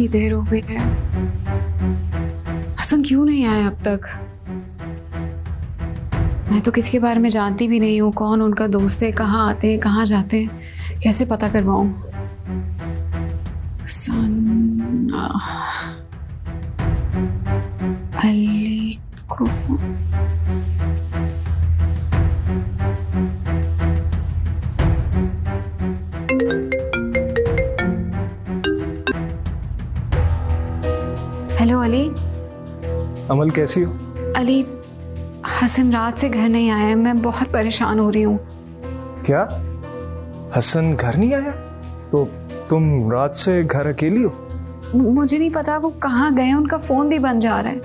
इतनी देर हो गई है, हसन क्यों नहीं आया अब तक? मैं तो किसी के बारे में जानती भी नहीं हूँ, कौन उनका दोस्त है, कहाँ आते हैं कहाँ जाते हैं, कैसे पता करवाऊं? अली को हेलो अली। अमल कैसी हो? अली, हसन रात से घर नहीं आया है, मैं बहुत परेशान हो रही हूँ। क्या हसन घर नहीं आया? तो तुम रात से घर अकेली हो? मुझे नहीं पता वो कहाँ गए, उनका फोन भी बंद जा रहा है।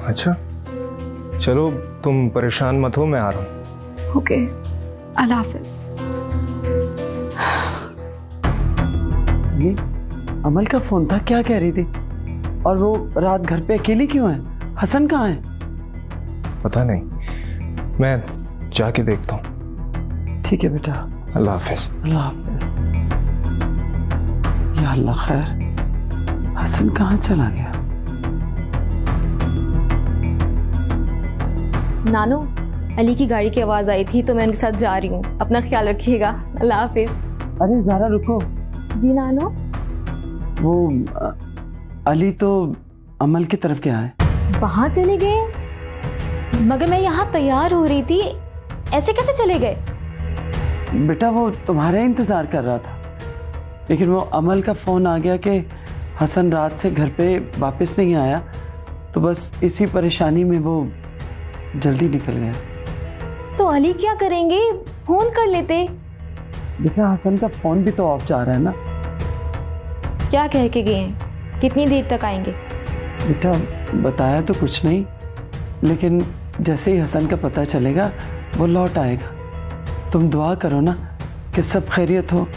अच्छा चलो तुम परेशान मत हो, मैं आ रहा हूँ। ओके, अल्लाह हाफिज। ये अमल का फोन था, क्या कह रही थी? और वो रात घर पे अकेली क्यों है? हसन कहाँ है? पता नहीं, मैं जाके देखता हूँ। ठीक है बेटा, अल्लाह हाफिज। अल्लाह हाफिज। या अल्लाह खैर, हसन कहाँ चला गया? नानू, अली की गाड़ी की आवाज आई थी तो मैं उनके साथ जा रही हूँ, अपना ख्याल रखिएगा। अल्लाह हाफिज। अरे ज़रा रुको। जी नानू। वो अली तो अमल की तरफ गया है। वहां चले गए? मगर मैं यहाँ तैयार हो रही थी, ऐसे कैसे चले गए? बेटा वो तुम्हारा इंतजार कर रहा था, लेकिन वो अमल का फोन आ गया कि हसन रात से घर पे वापस नहीं आया, तो बस इसी परेशानी में वो जल्दी निकल गया। तो अली क्या करेंगे? फोन कर लेते। बेटा हसन का फोन भी तो ऑफ जा रहा है ना। क्या कह के गए हैं? कितनी देर तक आएंगे? बेटा बताया तो कुछ नहीं, लेकिन जैसे ही हसन का पता चलेगा वो लौट आएगा। तुम दुआ करो ना कि सब खैरियत हो।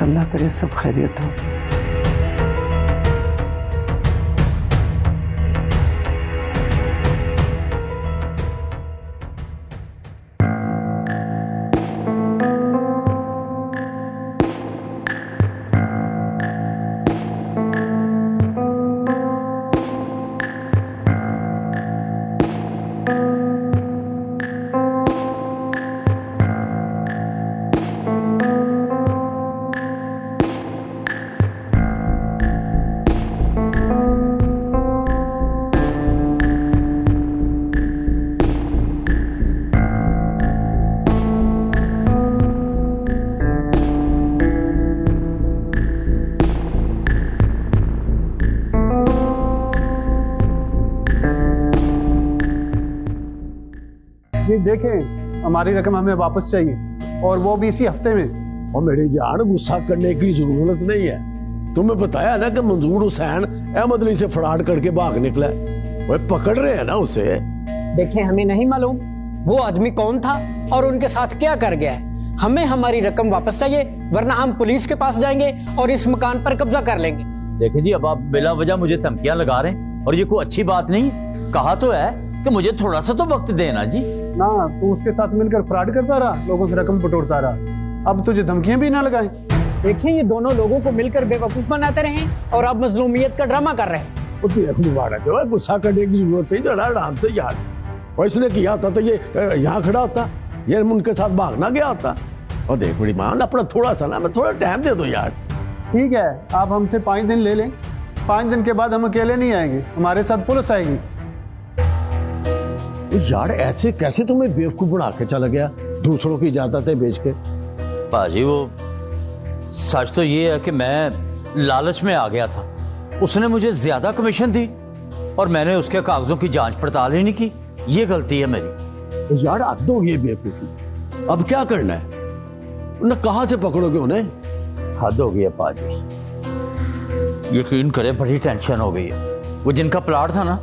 अल्लाह करे सब खैरियत हो। ये देखें, हमारी रकम हमें वापस चाहिए, और वो भी इसी हफ्ते में। और मेरी जान, गुस्सा करने की जरूरत नहीं है। तुम्हें बताया ना कि मंजूर हुसैन अहमद अली से फ्रॉड करके भाग निकला। वो पकड़ रहे हैं ना उसे। देखें, हमें नहीं मालूम वो आदमी कौन था और उनके साथ क्या कर गया है। हमें हमारी रकम वापस चाहिए, वरना हम पुलिस के पास जाएंगे और इस मकान पर कब्जा कर लेंगे। देखें जी, अब आप बिला वजह मुझे धमकियां लगा रहे हैं और ये कोई अच्छी बात नहीं। कहा तो है कि मुझे थोड़ा सा तो वक्त देना जी। ना तू उसके साथ मिलकर फ्रॉड करता रहा, लोगों से रकम बटोरता रहा, अब तुझे धमकियां भी ना लगाएं। देखें, ये दोनों लोगों को मिलकर बेवकूफ बनाते रहे और अब मजलूमियत का ड्रामा कर रहे हैं। गुस्सा करने की जरूरत नहीं, जरा आराम से यार। और इसने किया था तो ये यहाँ खड़ा होता, ये उनके साथ भागना गया होता। और देख बड़ी मान, अपना थोड़ा सा ना, मैं थोड़ा टाइम दे दो यार। ठीक है, आप हमसे 5 दिन ले लें, 5 दिन के बाद हम अकेले नहीं आएंगे, हमारे साथ पुलिस आएगी। यार ऐसे कैसे तुम्हें बेवकूफ बना के चला गया, दूसरों की इजाजतें बेच के? बाजी वो सच तो ये है कि मैं लालच में आ गया था। उसने मुझे ज्यादा कमीशन दी और मैंने उसके कागजों की जांच पड़ताल ही नहीं की। ये गलती है मेरी। यार अब तो ये बेवकूफी, अब क्या करना है? न कहां से पकड़ोगे उन्हें? हद हो गई है पाजी, यकीन करे बड़ी टेंशन हो गई है। वो जिनका प्लाट था ना,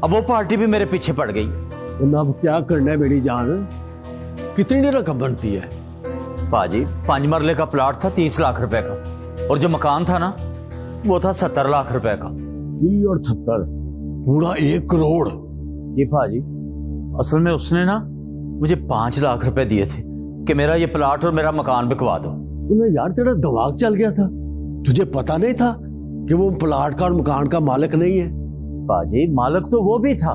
अब वो पार्टी भी मेरे पीछे पड़ गई। अब क्या करना है मेरी जान? कितनी रकम बनती है? पाजी 5 मरले का प्लाट था 30 लाख रुपए का, और जो मकान था ना वो था 70 लाख रुपए का। 30 और 70, पूरा 1 करोड़। जी पाजी। असल में उसने ना मुझे 5 लाख रुपए दिए थे कि मेरा ये प्लाट और मेरा मकान बिकवा दो। उन्हें यार तेरा दिमाग चल गया था, तुझे पता नहीं था कि वो प्लाट का और मकान का मालिक नहीं है? बाजी मालिक तो वो भी था,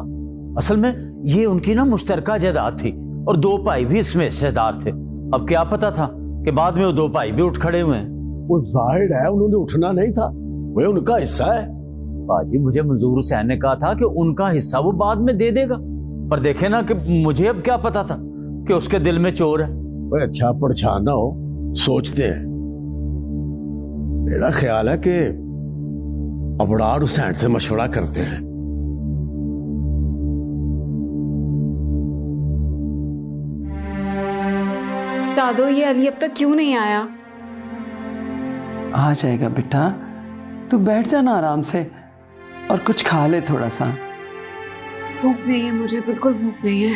असल में ये उनकी ना मुश्तरका जायदाद थी और 2 भाई भी इसमें हिस्सेदार थे। अब क्या पता था कि बाद में वो 2 भाई भी उठ खड़े हुए हैं। वो जाहिर है उन्होंने उठना नहीं था, वो उनका हिस्सा है। बाजी मुझे मंजूर हुसैन ने कहा था कि उनका हिस्सा वो बाद में दे देगा, पर देखे ना कि मुझे अब क्या पता था कि उसके दिल में चोर है। वो अच्छा परेशान ना हो, सोचते हैं। मेरा ख्याल है कि अबरार हुसैन से मशवरा करते हैं। दादो, ये अली अब तक क्यों नहीं आया? आ जाएगा बेटा, तू बैठ जाना आराम से और कुछ खा ले थोड़ा सा। भूख नहीं है मुझे, बिल्कुल भूख नहीं है।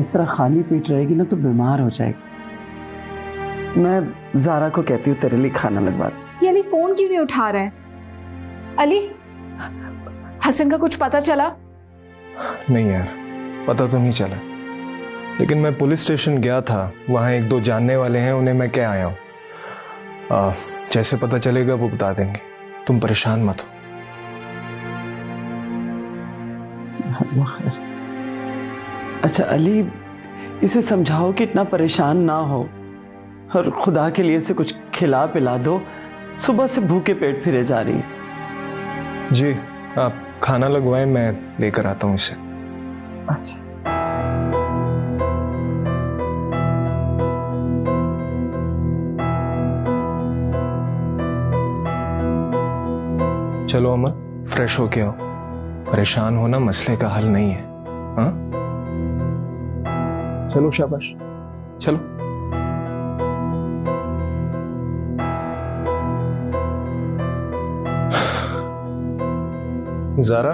इस तरह खाली पेट रहेगी ना तो बीमार हो जाएगी। मैं ज़ारा को कहती हूँ तेरे लिए खाना लगवा दे। ये अली फोन क्यों नहीं उठा रहा है? अली, हसन का कुछ पता चला? नहीं यार, पता तो नहीं चला, लेकिन मैं पुलिस स्टेशन गया था, वहाँ 1-2 जानने वाले हैं, उन्हें मैं कह आया हूँ। जैसे पता चलेगा वो बता देंगे, तुम परेशान मत हो। अच्छा अली, इसे समझाओ कि इतना परेशान ना हो और खुदा के लिए से कुछ खिला पिला दो, सुबह से भूखे पेट फिरे जा रही है। जी, आप खाना लगवाएं, मैं लेकर आता हूँ इसे। अच्छा। चलो अमर, फ्रेश होके आओ। परेशान होना मसले का हल नहीं है। हाँ, चलो शाबाश, चलो। ज़ारा,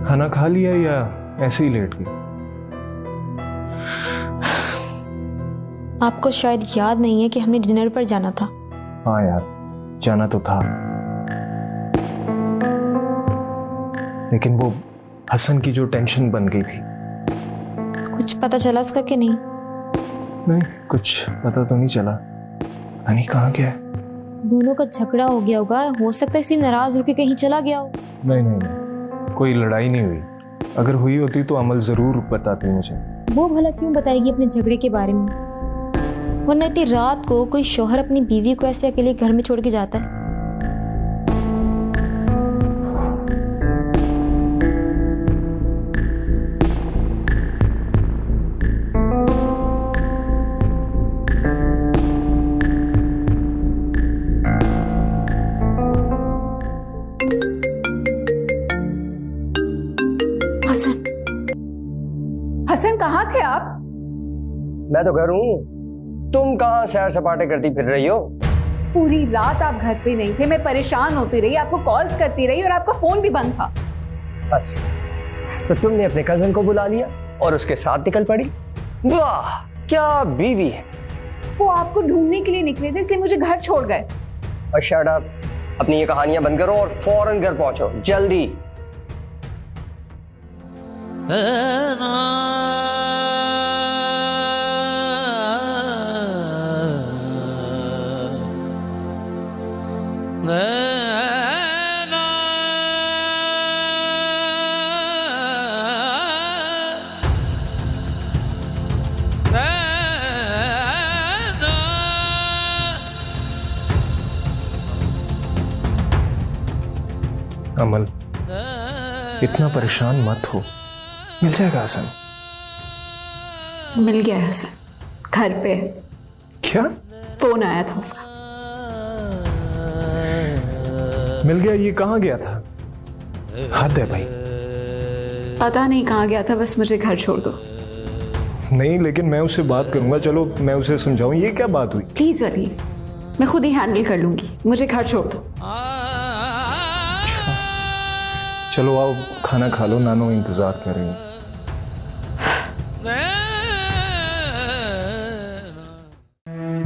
खाना खा लिया या ऐसे ही लेट गई? आपको शायद याद नहीं है कि हमने डिनर पर जाना था। हाँ यार, जाना तो था, लेकिन वो हसन की जो टेंशन बन गई थी। कुछ पता चला उसका कि नहीं? नहीं, कुछ पता तो नहीं चला, पता नहीं कहाँ गया है। दोनों का झगड़ा हो गया होगा, हो सकता है इसलिए नाराज होकर कहीं चला गया हो। नहीं नहीं नहीं, कोई लड़ाई नहीं हुई। अगर हुई होती तो अमल जरूर बताती मुझे। वो भला क्यों बताएगी अपने झगड़े के बारे में? वरना इतनी रात को कोई शौहर अपनी बीवी को ऐसे अकेले घर में छोड़ के जाता है? हसन, हसन कहाँ थे आप? मैं तो घर हूँ, तुम कहाँ सैर सपाटे करती फिर रही हो? पूरी रात आप घर पे नहीं थे, मैं परेशान होती रही, आपको कॉल्स करती रही और आपका फोन भी बंद था। अच्छा, तो तुमने अपने कजन को बुला लिया और उसके साथ निकल पड़ी। वाह, क्या बीवी है। वो आपको ढूंढने के लिए निकले थे, इसलिए मुझे घर छोड़ गए। और शट अप, अपनी ये कहानियां बंद करो और फौरन घर पहुंचो, जल्दी। अमल, इतना परेशान मत हो, मिल जाएगा हसन। मिल गया हसन, घर पे। क्या? फोन आया था उसका। मिल गया? ये कहाँ गया था? हद है भाई। पता नहीं कहाँ गया था, बस मुझे घर छोड़ दो। नहीं, लेकिन मैं उससे बात करूंगा। चलो मैं उसे समझाऊं, ये क्या बात हुई? प्लीज अली, मैं खुद ही हैंडल कर लूंगी, मुझे घर छोड़ दो। चलो आओ, खाना खा लो, नानो इंतजार कर रही है।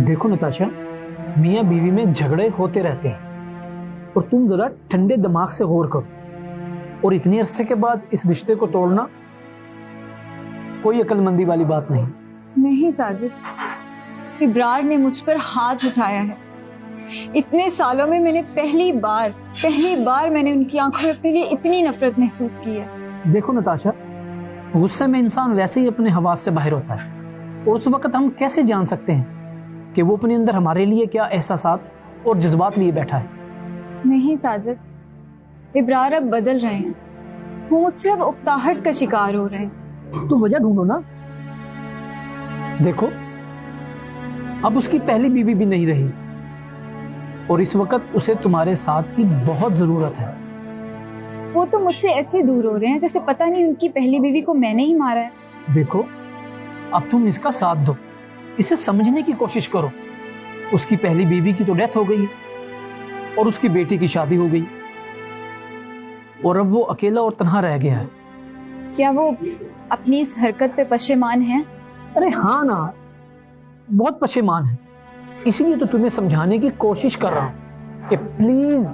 देखो नताशा, मियाँ बीवी में झगड़े होते रहते हैं और तुम जरा ठंडे दिमाग से गौर करो। और इतने अरसे के बाद इस रिश्ते को तोड़ना कोई अक्लमंदी वाली बात नहीं। नहीं साजिद, इब्रार ने मुझ पर हाथ उठाया है। इतने सालों में मैंने पहली बार मैंने उनकी आंखों में अपने लिए इतनी नफरत महसूस की है। देखो नताशा, गुस्से में इंसान वैसे ही अपने हवास से बाहर होता है, और उस वक्त हम कैसे जान सकते हैं कि वो अपने अंदर हमारे लिए क्या एहसासात और जज्बात लिए बैठा है। नहीं साजिद, इब्रार अब बदल रहे हैं। वो मुझसे अब उकताहट का शिकार हो रहे हैं। तो वजह ढूंढो ना। देखो, अब उसकी पहली बीवी भी नहीं रही और इस वक्त उसे तुम्हारे साथ की बहुत जरूरत है। वो तो मुझसे ऐसे दूर हो रहे हैं जैसे पता नहीं उनकी पहली बीवी को मैंने ही मारा है। देखो, अब तुम इसका साथ दो, इसे समझने की कोशिश करो। उसकी पहली बीवी की तो डेथ हो गई है और उसकी बेटी की शादी हो गई, और अब वो अकेला और तन्हा रह गया है। क्या वो अपनी इस हरकत पे पशेमान है? अरे हाँ ना, बहुत पशेमान है। इसीलिए तो तुम्हें समझाने की कोशिश कर रहा हूं कि प्लीज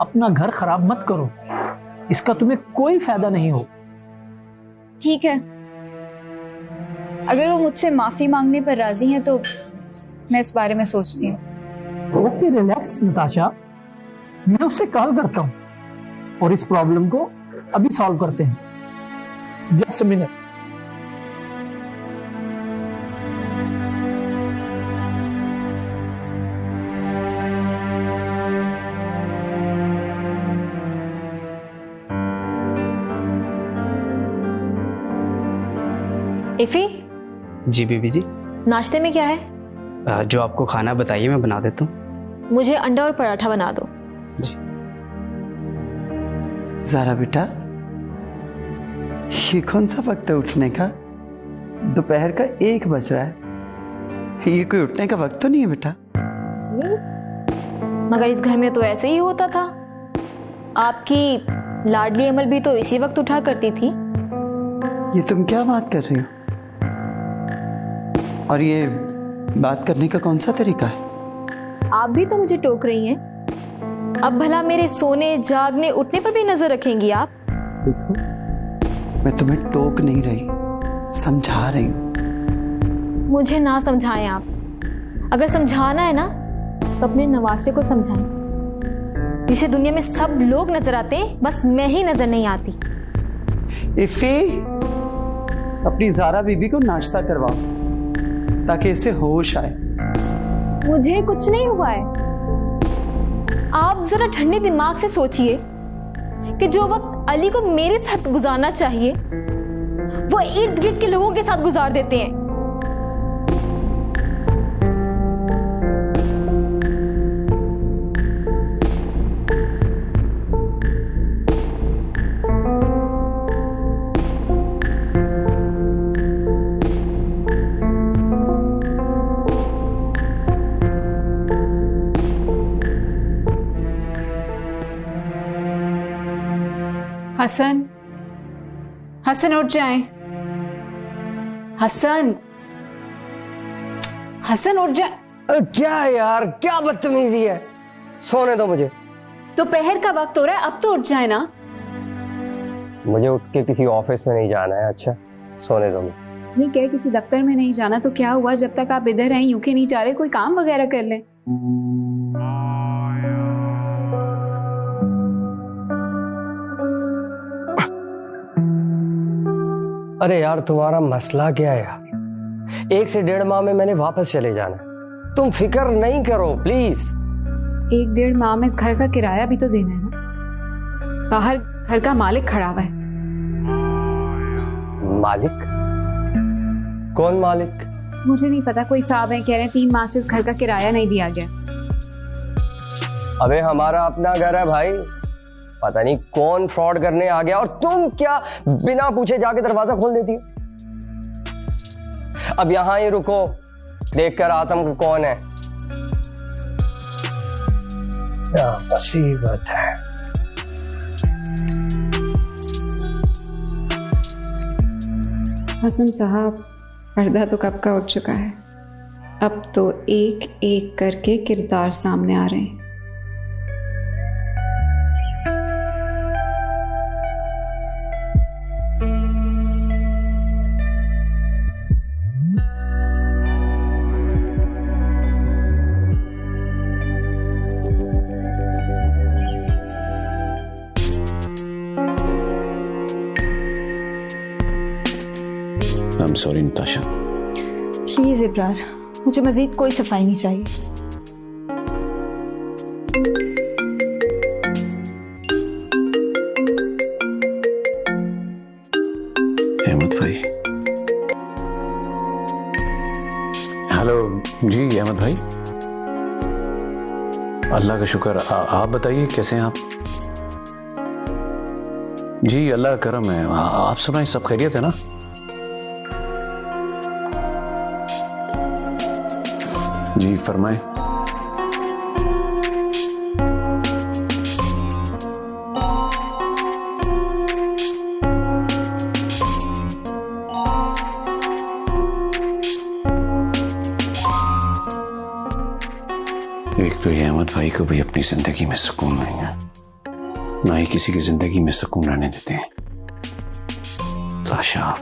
अपना घर खराब मत करो, इसका तुम्हें कोई फायदा नहीं हो। ठीक है, अगर वो मुझसे माफी मांगने पर राजी हैं तो मैं इस बारे में सोचती हूँ। ओके, रिलैक्स नताशा, मैं उससे कॉल करता हूँ और इस प्रॉब्लम को अभी सॉल्व करते हैं। Just a minute. इफी, जी बीबी जी। नाश्ते में क्या है? जो आपको खाना बताइए मैं बना देता हूँ। मुझे अंडा और पराठा बना दो। जी। ज़ारा बेटा, ये कौन सा वक्त है उठने का? दोपहर का 1 बज रहा है। ये कोई उठने का वक्त तो नहीं है बेटा। मगर इस घर में तो ऐसे ही होता था। आपकी लाडली अमल भी तो इसी वक्त उठा करती थी। ये तुम क्या बात कर रही हो? और ये बात करने का कौन सा तरीका है? आप भी तो मुझे टोक रही हैं। अब भला मेरे सोने, जागने, उठने पर भी नजर रखेंगी आप? देखो, मैं तुम्हें टोक नहीं रही, समझा रही हूँ। मुझे ना समझाएं आप। अगर समझाना है ना तो अपने नवासे को समझाएं, जिसे दुनिया में सब लोग नजर आते हैं, बस मैं ही नजर नहीं आती। इफी, अपनी ज़ारा बीबी को नाश्ता करवाओ ताकि इसे होश आए। मुझे कुछ नहीं हुआ है। आप जरा ठंडे दिमाग से सोचिए कि जो वक्त अली को मेरे साथ गुजारना चाहिए वो इर्द गिर्द के लोगों के साथ गुजार देते हैं। हसन, हसन उठ जाएं। हसन, हसन उठ जाए। क्या है यार, क्या बदतमीजी है। सोने दो मुझे। दोपहर का वक्त हो रहा है, अब तो उठ जाए ना। मुझे उठ के किसी ऑफिस में नहीं जाना है। अच्छा, सोने दो मुझे। ठीक है, किसी दफ्तर में नहीं जाना तो क्या हुआ? जब तक आप इधर हैं यूं के नहीं जा रहे, कोई काम वगैरह कर ले। अरे यार, तुम्हारा मसला क्या है यार? 1 से 1.5 माह में मैंने वापस चले जाना है। तुम फिक्र नहीं करो प्लीज। 1-1.5 माह में इस घर का किराया भी तो देना है ना। बाहर घर का मालिक खड़ा हुआ है। मालिक? कौन मालिक? मुझे नहीं पता, कोई साहब है, कह रहे हैं 3 माह से इस घर का किराया नहीं दिया गया। अबे हमारा अपना घर है भाई, पता नहीं कौन फ्रॉड करने आ गया और तुम क्या बिना पूछे जाके दरवाजा खोल देती हो। अब यहां ही रुको, देखकर आतम कौन है। क्या मुसीबत है। हसन साहब, पर्दा तो कब का उठ चुका है। अब तो एक एक करके किरदार सामने आ रहे हैं। सॉरी नताशा। प्लीज इब्रार, मुझे मजीद कोई सफाई नहीं चाहिए। अहमद भाई। हेलो जी अहमद भाई। अल्लाह का शुक्र। आप बताइए कैसे हैं आप? जी अल्लाह का करम है। आप सुनाएं, सब खैरियत है ना? जी फरमाएं। एक तो ये अहमद भाई को भी अपनी जिंदगी में सुकून नहीं है, ना ही किसी की जिंदगी में सुकून रहने देते हैं। ताशा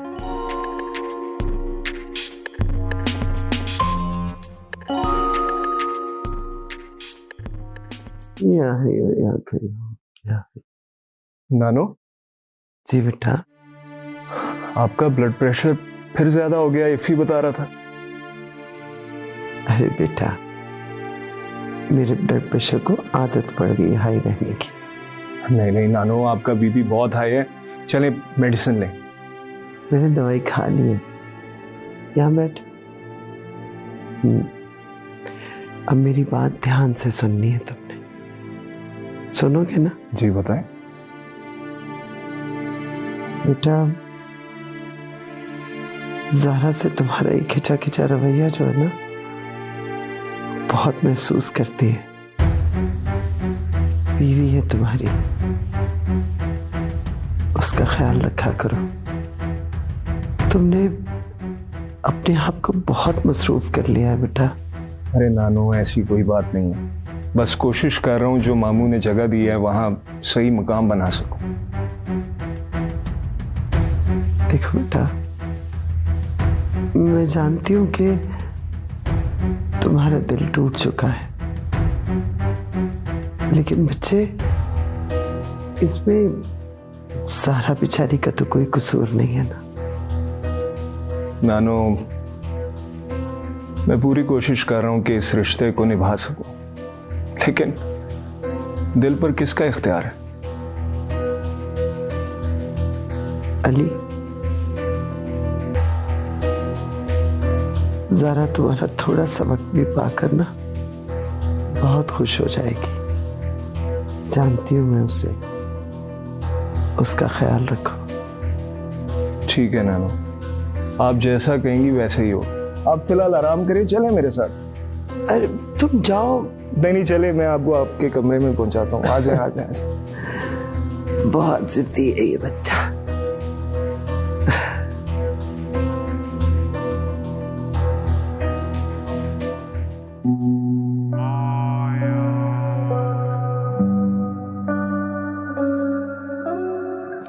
नानो। जी बेटा। आपका ब्लड प्रेशर फिर ज्यादा हो गया, इफी बता रहा था। अरे बेटा, मेरे ब्लड प्रेशर को आदत पड़ गई हाई रहने की। नहीं नहीं नानो, आपका बीपी बहुत हाई है, चले मेडिसिन लें। मैंने दवाई खा ली है। यहाँ बैठ। अब मेरी बात ध्यान से सुननी है तुमने, सुनोगे ना? जी बताएं। बेटा, ज़ारा से तुम्हारा ये खिंचा खिंचा रवैया जो है ना, बहुत महसूस करती है। बीवी है तुम्हारी, उसका ख्याल रखा करो। तुमने अपने आप को बहुत मसरूफ कर लिया है बेटा। अरे नानो, ऐसी कोई बात नहीं है, बस कोशिश कर रहा हूं जो मामू ने जगह दी है वहां सही मकाम बना सकूं। देखो बेटा, मैं जानती हूं कि तुम्हारा दिल टूट चुका है, लेकिन बच्चे, इसमें सारा बेचारी का तो कोई कसूर नहीं है ना। नानो, मैं पूरी कोशिश कर रहा हूं कि इस रिश्ते को निभा सकूं, लेकिन दिल पर किसका इख्तियार है? अली, ज़ारा तुम्हारा थोड़ा सबक भी पाकर ना बहुत खुश हो जाएगी। जानती हूं मैं उसे, उसका ख्याल रखो। ठीक है नानो, आप जैसा कहेंगी वैसे ही हो। आप फिलहाल आराम करिए, चले मेरे साथ। अरे तुम जाओ। नहीं चले, मैं आपको आपके कमरे में पहुंचाता हूँ। आ जाए आ जाए। बहुत जिद्दी है ये बच्चा।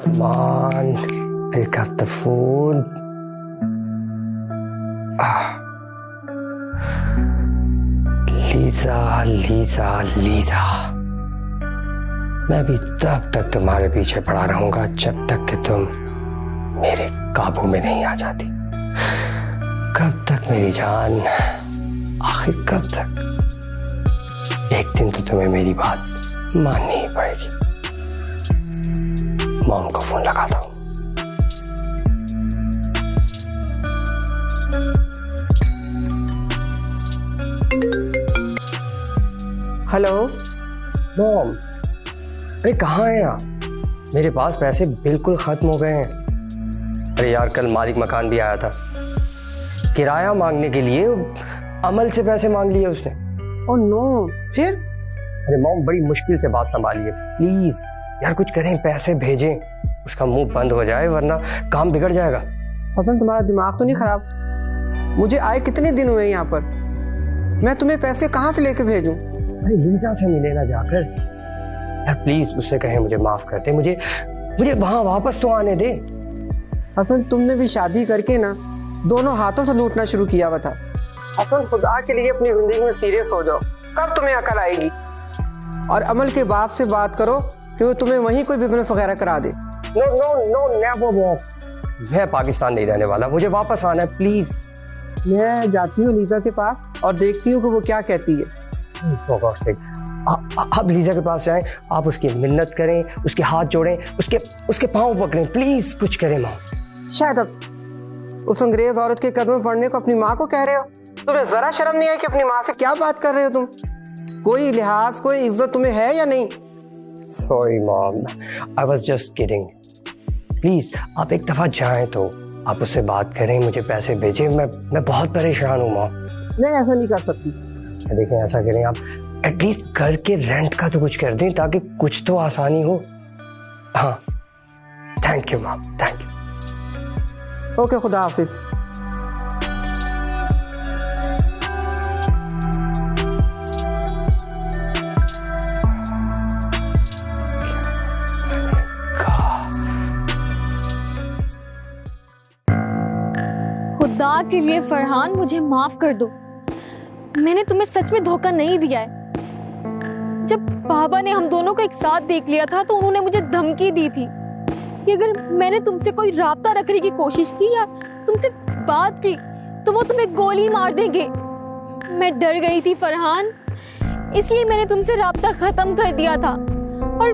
Come on, pick up the phone. Lisa, मैं भी तब तक तुम्हारे पीछे पड़ा रहूंगा जब तक कि तुम मेरे काबू में नहीं आ जाती। कब तक मेरी जान, आखिर कब तक? एक दिन तो तुम्हें मेरी बात माननी ही पड़ेगी। मॉम को फोन लगाता हूं। हेलो मॉम, अरे कहाँ हैं आप? मेरे पास पैसे बिल्कुल खत्म हो गए हैं। अरे यार, कल मालिक मकान भी आया था, किराया मांगने के लिए अमल से पैसे मांग लिए उसने। ओह नो, फिर? अरे मॉम, बड़ी मुश्किल से बात संभालिए प्लीज यार, कुछ करें, पैसे भेजें, उसका मुंह बंद हो जाए वरना काम बिगड़ जाएगा। हसन, तुम्हारा दिमाग तो नहीं खराब? मुझे आए कितने दिन हुए यहाँ पर, मैं तुम्हें पैसे कहाँ से लेकर भेजूं? अरे लीजा से मिले ना जाकर यार, प्लीज उससे कहें मुझे माफ कर दे, मुझे वहां वापस तो आने दे। हसन, तुमने भी शादी करके ना दोनों हाथों से लूटना शुरू किया हुआ था। हसन, खुदा के लिए अपनी जिंदगी में सीरियस हो जाओ, कब तुम्हें अकल आएगी? और अमल के बाप से बात करो कि वो तुम्हें वहीं कोई बिजनेस वगैरह करा दे। No no no, never walk. मैं पाकिस्तान नहीं रहने वाला, मुझे वापस आना है प्लीज। मैं जाती हूँ लीजा के पास और देखती हूँ कि वो क्या कहती है। आप लीजा के पास जाएं, आप उसकी मिन्नत करें, उसके हाथ जोड़ें, उसके पाँव पकड़ें, प्लीज कुछ करें माँ। शायद अब उस अंग्रेज औरत के कदम में पड़ने को अपनी माँ को कह रहे हो? तुम्हें जरा शर्म नहीं है कि अपनी माँ से क्या बात कर रहे हो तुम? कोई लिहाज, कोई इज्जत तुम्हें है या नहीं? Sorry mom, I was just kidding. Please आप एक दफा जाएं तो आप उससे बात करें, मुझे पैसे भेजें, मैं बहुत परेशान हूँ माँ। नहीं, ऐसा नहीं कर सकती। देखें, ऐसा करें आप, एटलीस्ट घर के रेंट का तो कुछ कर दें ताकि कुछ तो आसानी हो। हाँ, thank you mom, thank you. Okay, खुदा हाफिज। खुदा के लिए फरहान, मुझे माफ कर दो। मैंने तुम्हें सच में धोखा नहीं दिया है। जब बाबा ने हम दोनों को एक साथ देख लिया था तो उन्होंने मुझे धमकी दी थी कि अगर मैंने तुमसे कोई राब्ता रखने की कोशिश की या तुमसे बात की तो वो तुम्हें गोली मार देंगे। मैं डर गई थी फरहान, इसलिए मैंने तुमसे राब्ता खत्म कर दिया था और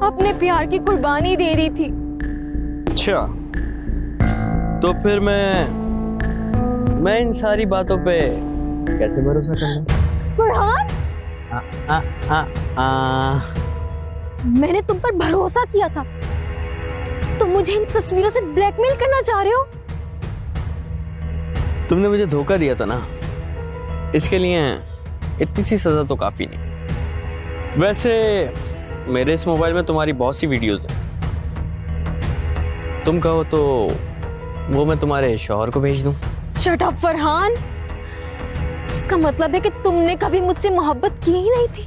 अपने प्यार की कुर्बानी दे दी थी। अच्छा, तो फिर मैं इन सारी बातों पे कैसे भरोसा करूं? फरहान, मैंने तुम पर भरोसा किया था। तुम मुझे इन तस्वीरों से ब्लैकमेल करना चाह रहे हो? तुमने मुझे धोखा दिया था ना, इसके लिए इतनी सी सजा तो काफी नहीं। वैसे मेरे इस मोबाइल में तुम्हारी बहुत सी वीडियोस हैं, तुम कहो तो वो मैं तुम्हारे शौहर को भेज दूं। शट अप फरहान, इसका मतलब है कि तुमने कभी मुझसे मोहब्बत की ही नहीं थी।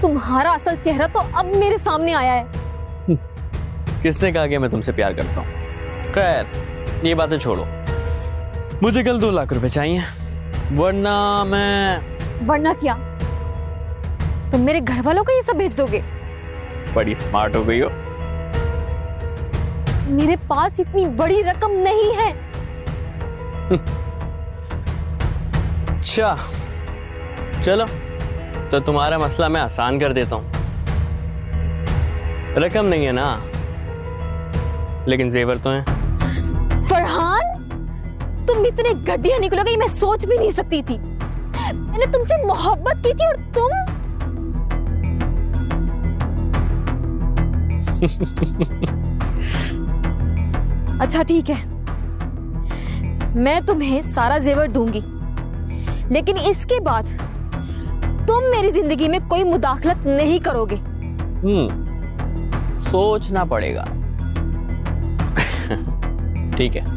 तुम्हारा असल चेहरा तो अब मेरे सामने आया है। किसने कहा कि मैं तुमसे प्यार करता हूँ? खैर, ये बातें छोड़ो, मुझे कल 2 लाख रुपए चाहिए, वरना क्या तुम मेरे घर वालों को ये सब भेज दोगे? बड़ी स्मार्ट हो गई हो। मेरे पास इतनी बड़ी रकम नहीं है। अच्छा, चलो तो तुम्हारा मसला मैं आसान कर देता हूं। रकम नहीं है ना, लेकिन जेवर तो हैं। फरहान, तुम इतने घटिया निकलोगे मैं सोच भी नहीं सकती थी। मैंने तुमसे मोहब्बत की थी और तुम अच्छा ठीक है, मैं तुम्हें सारा जेवर दूंगी, लेकिन इसके बाद तुम मेरी जिंदगी में कोई मुदाखलत नहीं करोगे। सोचना पड़ेगा। ठीक है।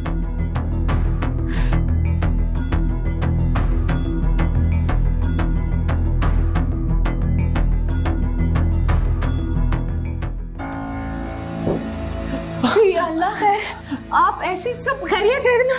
अल्लाह खैर, आप ऐसी सब खैरियत है ना?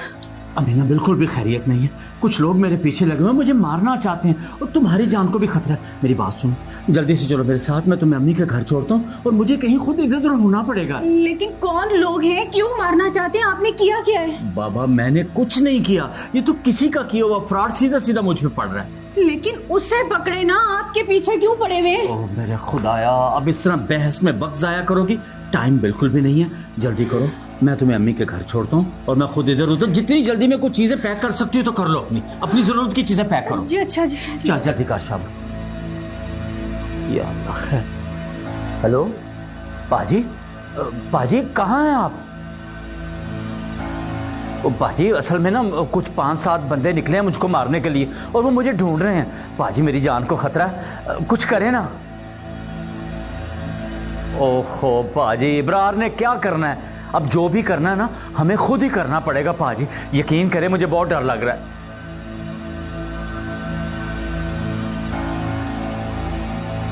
अमीना, बिल्कुल भी खैरियत नहीं है। कुछ लोग मेरे पीछे लगे हुए, मुझे मारना चाहते हैं और तुम्हारी जान को भी खतरा है। मेरी बात सुनो, जल्दी से चलो मेरे साथ, मैं तुम्हें अम्मी के घर छोड़ता हूँ और मुझे कहीं खुद इधर उधर होना पड़ेगा। लेकिन कौन लोग हैं, क्यों मारना चाहते हैं, आपने किया क्या है? बाबा, मैंने कुछ नहीं किया, ये तो किसी का किया हुआ फ्रॉड सीधा सीधा मुझ पे पड़ रहा है। लेकिन उससे पकड़े ना, आपके पीछे क्यों पड़े हुए? ओह मेरे खुदाया, अब इस तरह बहस में वक्त जाया करोगी? टाइम बिल्कुल भी नहीं है, जल्दी करो, मैं तुम्हें अम्मी के घर छोड़ता हूँ और मैं खुद इधर उधर जितनी जल्दी में कुछ चीजें पैक कर सकती हूँ तो कर लो, अपनी जरूरत की चीजें पैक करो। जी अच्छा जी। चल जल्दी कर शाम। या अल्लाह खैर। हेलो बाजी, बाजी कहाँ हैं आप? बाजी, असल में ना कुछ 5-7 बंदे निकले हैं मुझको मारने के लिए और वो मुझे ढूंढ रहे हैं। बाजी, मेरी जान को खतरा है, कुछ करें ना। ओहो बाजी, इब्रार ने क्या करना है? अब जो भी करना है ना, हमें खुद ही करना पड़ेगा। बाजी यकीन करें, मुझे बहुत डर लग रहा है।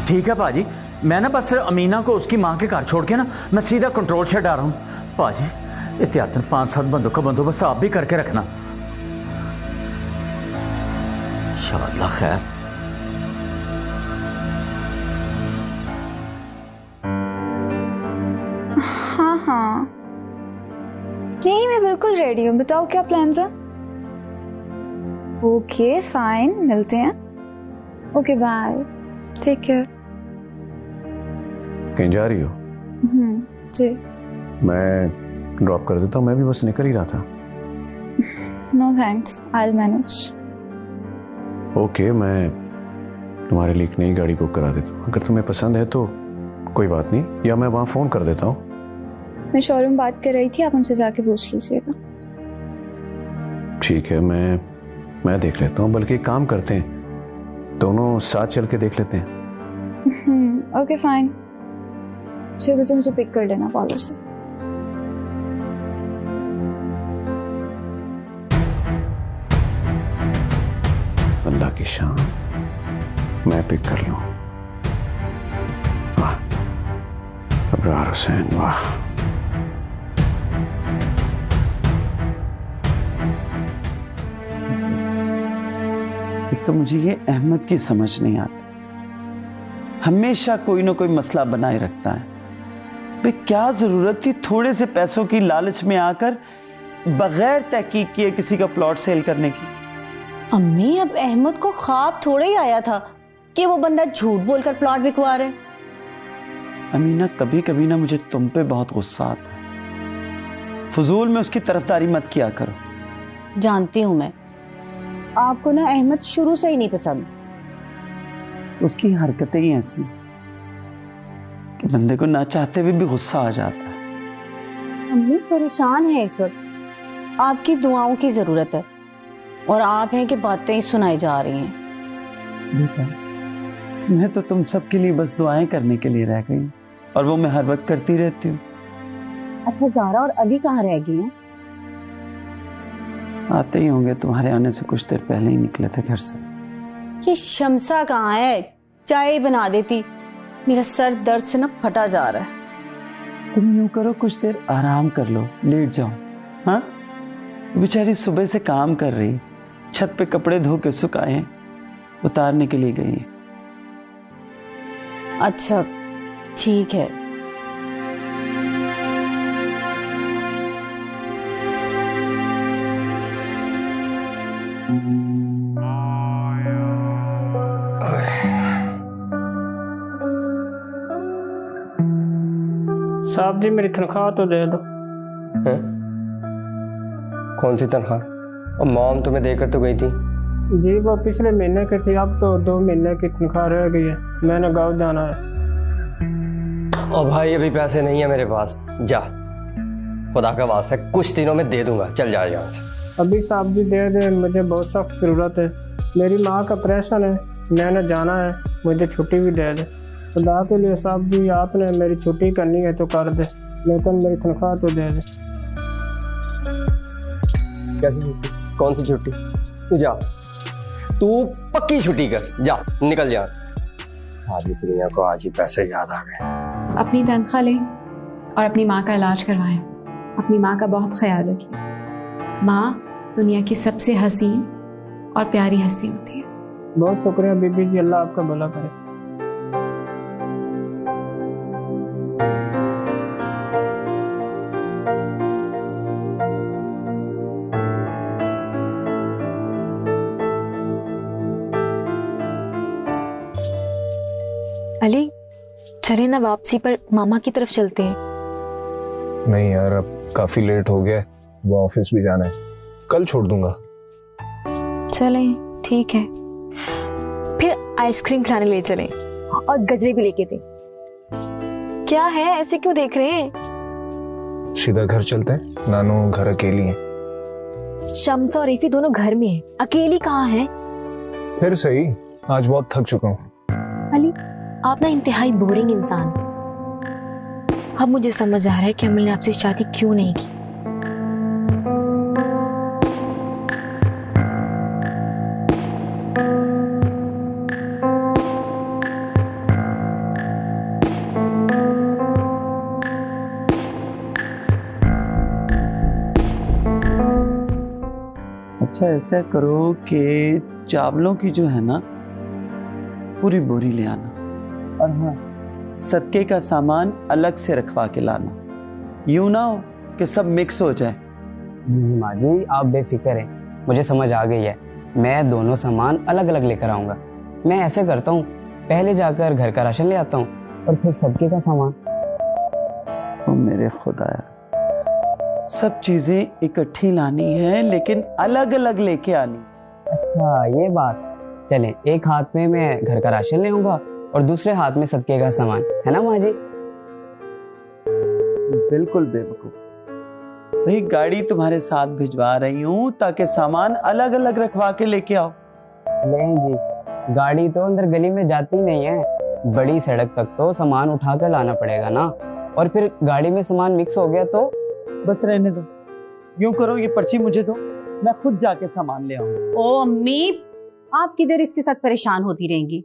ठीक है बाजी, मैं ना बस अमीना को उसकी माँ के घर छोड़ के ना मैं सीधा कंट्रोल शेड आ रहा हूँ। बाजी एहतियातन 5-7 बंदों का बंदोबस्त आप भी करके रखना। इंशाअल्लाह खैर। हाँ हाँ, बिल्कुल रेडी हूँ, बताओ क्या प्लान्स हैं? ओके फाइन, मिलते हैं। Okay bye, take care. कहीं जा रही हो? जी। मैं ड्रॉप कर देता हूँ, मैं भी बस निकल ही रहा था। No thanks, I will manage. Okay, मैं तुम्हारे लिए एक नई गाड़ी बुक करा देता हूँ, अगर तुम्हें पसंद है तो कोई बात नहीं, या मैं वहाँ फ़ोन कर देता हूँ। मैं शोरूम बात कर रही थी, आप उनसे जाके पूछ लीजिएगा। ठीक है, मैं देख लेता हूँ, बल्कि एक काम करते हैं, दोनों साथ चल के देख लेते हैं। ओके फाइन, 6 बजे मुझे पिक कर लेना पार्लर से। अल्लाह की शान, मैं पिक कर लूँ। वाह अबरार हुसैन, वाह। एक तो मुझे ये अहमद की समझ नहीं आती, हमेशा कोई ना कोई मसला बनाए रखता है। भाई क्या जरूरत थी थोड़े से पैसों की लालच में आकर बगैर तहकीक किए किसी का प्लॉट सेल करने की। अम्मी, अब अहमद को ख्वाब थोड़ा ही आया था कि वो बंदा झूठ बोलकर प्लॉट बिकवा रहे। अमीना, कभी कभी ना मुझे तुम पे बहुत गुस्सा आता है, फजूल में उसकी तरफदारी मत किया करो। जानती हूं मैं, आपको ना अहमद शुरू से ही नहीं पसंद। उसकी हरकतें ही ऐसी कि बंदे को ना चाहते हुए भी गुस्सा आ जाता है। अम्मी परेशान है इस वक्त, आपकी दुआओं की जरूरत है, और आप हैं कि बातें ही सुनाई जा रही हैं। बेटा, मैं तो तुम सबके लिए बस दुआएं करने के लिए रह गई, और वो मैं हर वक्त करती रहती हूँ। अच्छा, ज़ारा और अली कहाँ रह गई हैं? आते ही होंगे, तुम्हारे आने से कुछ देर पहले ही निकले थे घर से। ये शमसा कहाँ है? चाय बना देती, मेरा सर दर्द से ना फटा जा रहा है। तुम यूं करो, कुछ देर आराम कर लो, लेट जाओ। हाँ, बेचारी सुबह से काम कर रही, छत पे कपड़े धो के सुखाए हैं, उतारने के लिए गई है। अच्छा ठीक है। साहब जी, मेरी तनख्वाह तो दे दो। है? कौन सी तनख्वाह? और मॉम तुम्हें देकर तो गई थी। जी वो पिछले महीने की थी, अब तो 2 महीने की तनख्वाह रह गई है, मैंने गाँव जाना है। और भाई अभी पैसे नहीं है मेरे पास, जा, खुदा का वास्ता है, कुछ दिनों में दे दूंगा, चल जा यहाँ से। अभी साहब जी दे दे, मुझे बहुत सख्त ज़रूरत है, मेरी माँ का ऑपरेशन है, मैंने जाना है, मुझे छुट्टी भी दे दे। खुदा के लिए साहब जी, आपने मेरी छुट्टी करनी है तो कर दे, लेकिन मेरी तनख्वाह तो दे दे। कैसी छुट्टी? कौन सी छुट्टी? तू जा, तू पक्की छुट्टी कर, जा निकल जा। सारी दुनिया को आज ही पैसे याद आ गए। अपनी तनख्वाह लें और अपनी माँ का इलाज करवाएं। अपनी माँ का बहुत ख्याल रखिए। माँ दुनिया की सबसे हसीन और प्यारी हस्ती होती है। बहुत शुक्रिया बीबी जी, अल्लाह आपका भला करे। अली, चले ना वापसी पर मामा की तरफ चलते हैं। नहीं यार, अब काफी लेट हो गया, वो ऑफिस भी जाना है, कल छोड़ दूंगा। चलें, ठीक है, फिर आइसक्रीम खिलाने ले चलें और गजरे भी लेके दें। क्या है, ऐसे क्यों देख रहे हैं? सीधा घर चलते हैं, नानू घर अकेली है। शम्स और रीफी दोनों घर में हैं, अकेली कहाँ है? फिर सही, आज बहुत थक चुका हूँ। अली, आप ना इंतहाई बोरिंग इंसान। अब मुझे समझ आ रहा है कि अमल ने आपसे शादी क्यों नहीं की। अच्छा ऐसा करो कि चावलों की जो है ना पूरी बोरी ले आना, और हाँ, सदके का सामान अलग से रखवा के लाना। यूं ना हो कि सब मिक्स हो जाए, माँ जी आप बेफिक्र हैं, मुझे समझ आ गई है। मैं दोनों सामान अलग अलग लेकर आऊंगा। मैं ऐसे करता हूँ, पहले जाकर घर का राशन ले आता हूँ और फिर सबके का सामान। ओ मेरे खुदाया, सब चीजें इकट्ठी लानी है लेकिन अलग अलग लेके आनी। अच्छा ये बात। चलें, एक हाथ में मैं घर का राशन ले आऊंगा और दूसरे हाथ में सदके का सामान, है ना माँ जी? बिल्कुल बेवकूफ भाई, गाड़ी तुम्हारे साथ भिजवा रही हूँ ताकि सामान अलग अलग रखवा के लेके आओ। नहीं जी, गाड़ी तो अंदर गली में जाती नहीं है, बड़ी सड़क तक तो सामान उठा कर लाना पड़ेगा ना, और फिर गाड़ी में सामान मिक्स हो गया तो। बस रहने दो, यूं करो ये पर्ची मुझे दो, मैं खुद जाके सामान ले आऊंगा। ओ अम्मी, आप किधर इसके साथ परेशान होती रहेंगी?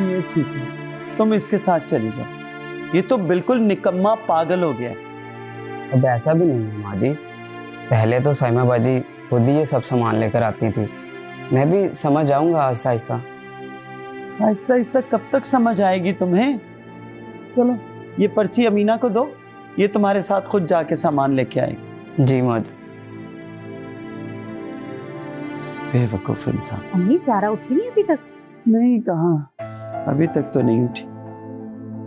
ये ठीक है, तुम इसके साथ चली जाओ, ये तो बिल्कुल निकम्मा पागल हो गया है। अब ऐसा भी नहीं है माँ जी, पहले तो साइमा बाजी खुद ही ये सब सामान लेकर आती थी, मैं भी समझ आऊंगा आहिस्ता आहिस्ता। आहिस्ता आहिस्ता कब तक समझ आएगी तुम्हें? चलो ये पर्ची अमीना को दो, ये तुम्हारे साथ खुद जाके सामान लेके आएगी। जी माँ जी। बेवकूफ इंसान। अम्मी ज़ारा उठी नहीं अभी तक? नहीं, कहाँ, अभी तक तो नहीं उठी।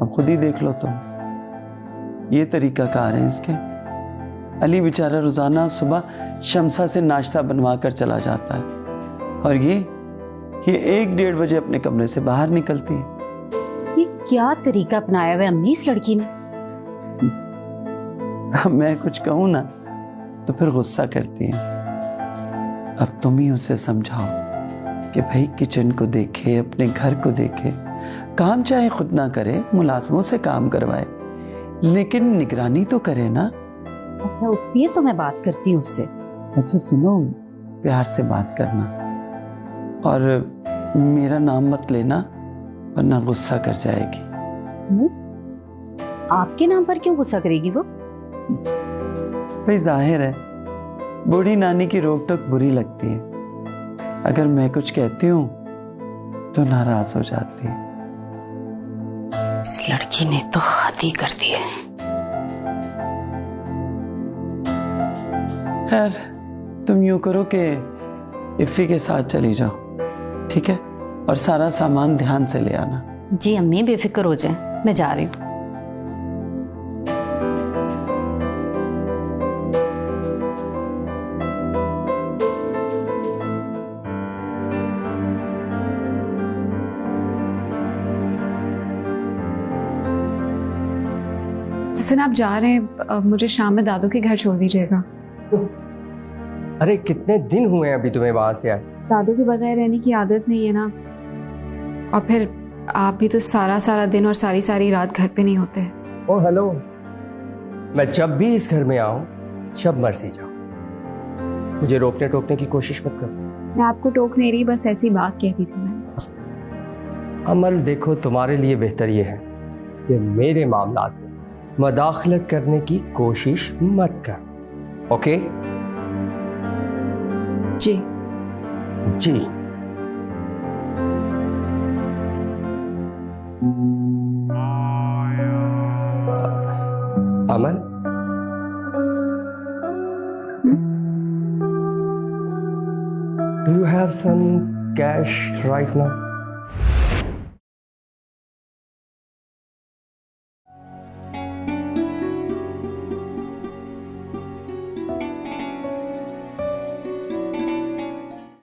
अब खुद ही देख लो तुम, ये तरीका कार है इसके। अली बेचारा रोजाना सुबह शमसा से नाश्ता बनवा कर चला जाता है और ये 1-1:30 बजे अपने कमरे से बाहर निकलती है। ये क्या तरीका अपनाया हुआ अम्मी इस लड़की ने? मैं कुछ कहूँ ना तो फिर गुस्सा करती है। अब तुम ही उसे समझाओ कि भाई किचन को देखे, अपने घर को देखे, काम चाहे खुद ना करे, मुलाजमों से काम करवाए, लेकिन निगरानी तो करे ना। अच्छा उठती है तो मैं बात करती हूँ उससे। अच्छा सुनो, प्यार से बात करना और मेरा नाम मत लेना वरना गुस्सा कर जाएगी। आपके नाम पर क्यों गुस्सा करेगी वो? भाई जाहिर है बूढ़ी नानी की रोक टोक बुरी लगती है, अगर मैं कुछ कहती हूँ तो नाराज हो जाती है। इस लड़की ने तो हद ही कर दी है। खैर तुम यूं करो कि इफ़ी के साथ चली जाओ, ठीक है, और सारा सामान ध्यान से ले आना। जी अम्मी बेफिक्र हो जाए, मैं जा रही हूँ। हसन आप जा रहे हैं, मुझे शाम में दादू के घर छोड़ दीजिएगा। अरे कितने दिन हुए हैं अभी तुम्हें वहां से आए? दादू के बगैर रहने की आदत नहीं है ना, और फिर आप भी तो सारा सारा दिन और सारी सारी रात घर पे नहीं होते। ओ हेलो, मैं जब भी इस घर में आऊं जब मर्जी जाऊं, मुझे रोकने टोकने की कोशिश मत करो। मैं आपको टोक नहीं रही, बस ऐसी बात कहती थी मैंने। अमल देखो, तुम्हारे लिए बेहतर ये है कि मेरे मामलात में मदाखलत करने की कोशिश मत कर, ओके? जी जी। Amal, do you have some cash right now?